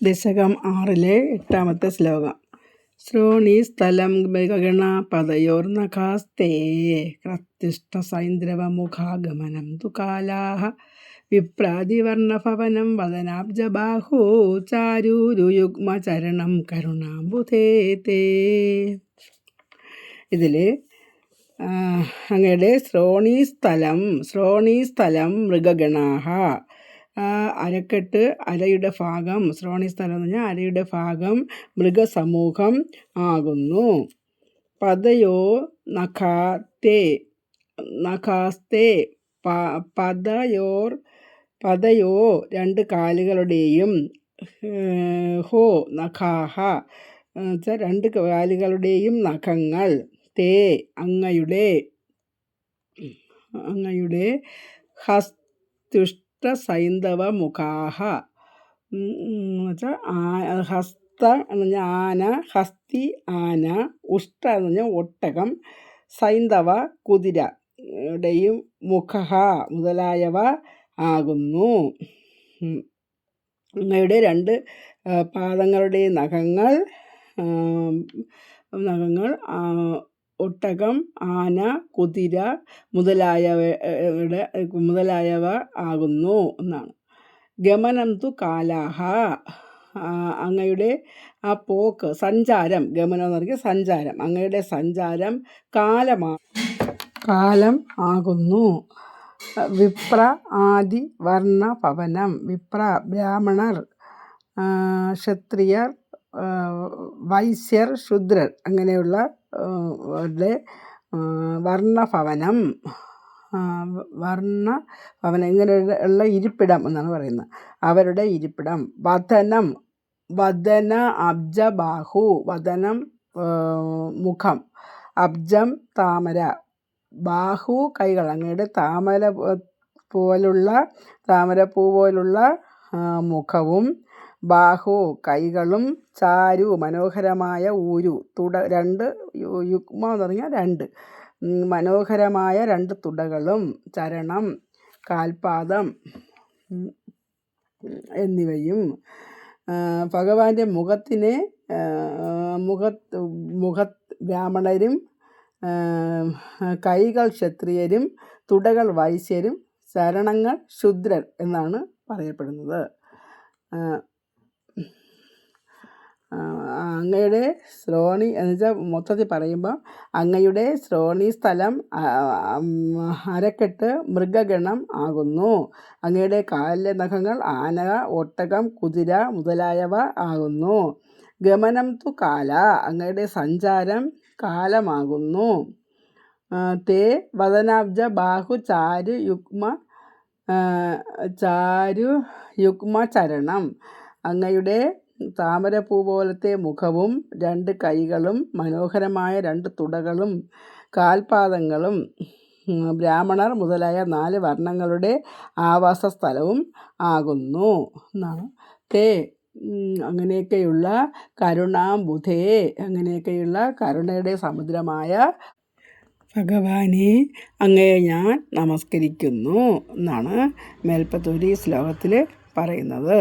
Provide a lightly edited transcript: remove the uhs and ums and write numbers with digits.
ദശകം 6-ലെ 8-ാമത്തെ ശ്ലോകം. ശ്രോണീസ്ഥലം ഗഗണപതയോർനഖാസ്തേ ക്രത്യുഷ്ടസൈന്ദ്രവമുഖാഗമനം തു കാലാഃ വിപ്രാതിവർണഭവനം വദനാബ്ജബാഹൂ ചാരൂരുയുഗ്മചരണം കരുണാംബുധേ തേ. ഇതിൽ അങ്ങയുടെ ശ്രോണീസ്ഥലം മൃഗഗണാഃ, അരക്കെട്ട് അരയുടെ ഭാഗം, ശ്രോണീസ്ഥലം എന്ന് പറഞ്ഞാൽ അരയുടെ ഭാഗം മൃഗസമൂഹം ആകുന്നു. പദയോ നഖാസ്തേ പദയോ രണ്ട് കാലുകളുടെയും, ഹോ നഖാഹ എന്നുവെച്ചാൽ രണ്ട് കാലുകളുടെയും നഖങ്ങൾ, തേ അങ്ങയുടെ ഹസ്തുഷ്ടസൈന്ധവ മുഖാഹ എന്നുവെച്ചാൽ ഹസ്ത എന്ന് പറഞ്ഞാൽ ആന, ഹസ്തി ആന, ഉഷ്ട എന്ന് പറഞ്ഞാൽ ഒട്ടകം, സൈന്ധവ കുതിരയുടെയും മുഖഹ മുതലായവ ആകുന്നു. അങ്ങയുടെ രണ്ട് പാദങ്ങളുടെയും നഖങ്ങൾ ഒട്ടകം, ആന, കുതിര മുതലായവ ആകുന്നു എന്നാണ്. ഗമനം തു കാലാഹ, അങ്ങയുടെ ആ പോക്ക്, സഞ്ചാരം, ഗമനം എന്ന് പറഞ്ഞാൽ സഞ്ചാരം, അങ്ങയുടെ സഞ്ചാരം കാലം ആകുന്നു. വിപ്ര ആദി വർണ്ണ ഭവനം, വിപ്ര ബ്രാഹ്മണർ, ക്ഷത്രിയർ, വൈശ്യർ, ശൂദ്രർ അങ്ങനെയുള്ള വർണ്ണഭവനം ഇങ്ങനെയുള്ള ഇരിപ്പിടം എന്നാണ് പറയുന്നത്, അവരുടെ ഇരിപ്പിടം. വദന അബ്ജബാഹു, വദനം മുഖം, അബ്ജം താമര, ബാഹു കൈകൾ, അങ്ങയുടെ താമരപ്പൂ പോലുള്ള മുഖവും ബാഹു കൈകളും, ചാരു മനോഹരമായ ഊരു രണ്ട് യുഗ്മ എന്ന് പറഞ്ഞാൽ രണ്ട് മനോഹരമായ രണ്ട് തുടകളും, ചരണം കാൽപാദം എന്നിവയും. ഭഗവാന്റെ മുഖത്തിനെ ബ്രാഹ്മണരും, കൈകൾ ക്ഷത്രിയരും, തുടകൾ വൈശ്യരും, ചരണങ്ങൾ ശൂദ്രർ എന്നാണ് പറയപ്പെടുന്നത്. അങ്ങയുടെ ശ്രോണി എന്ന് വെച്ചാൽ മൊത്തത്തിൽ പറയുമ്പോൾ അങ്ങയുടെ ശ്രോണീസ്ഥലം അരക്കെട്ട് മൃഗഗണം ആകുന്നു. അങ്ങയുടെ കാലിലെ നഖങ്ങൾ ആന, ഒട്ടകം, കുതിര മുതലായവ ആകുന്നു. ഗമനം തു കാല, അങ്ങയുടെ സഞ്ചാരം കാലമാകുന്നു. തേ വദനാബ്ജ ബാഹു ചാരു യുഗ്മ ചരണം, അങ്ങയുടെ താമരപ്പൂ പോലത്തെ മുഖവും രണ്ട് കൈകളും മനോഹരമായ രണ്ട് തുടകളും കാൽപാദങ്ങളും ബ്രാഹ്മണർ മുതലായ 4 വർണ്ണങ്ങളുടെ ആവാസ സ്ഥലവും ആകുന്നു എന്നാണ്. തേ അങ്ങനെയൊക്കെയുള്ള കരുണാംബുധേ, അങ്ങനെയൊക്കെയുള്ള കരുണയുടെ സമുദ്രമായ ഭഗവാനെ അങ്ങയെ ഞാൻ നമസ്കരിക്കുന്നു എന്നാണ് മേൽപ്പത്തൂർ ഈ ശ്ലോകത്തിൽ പറയുന്നത്.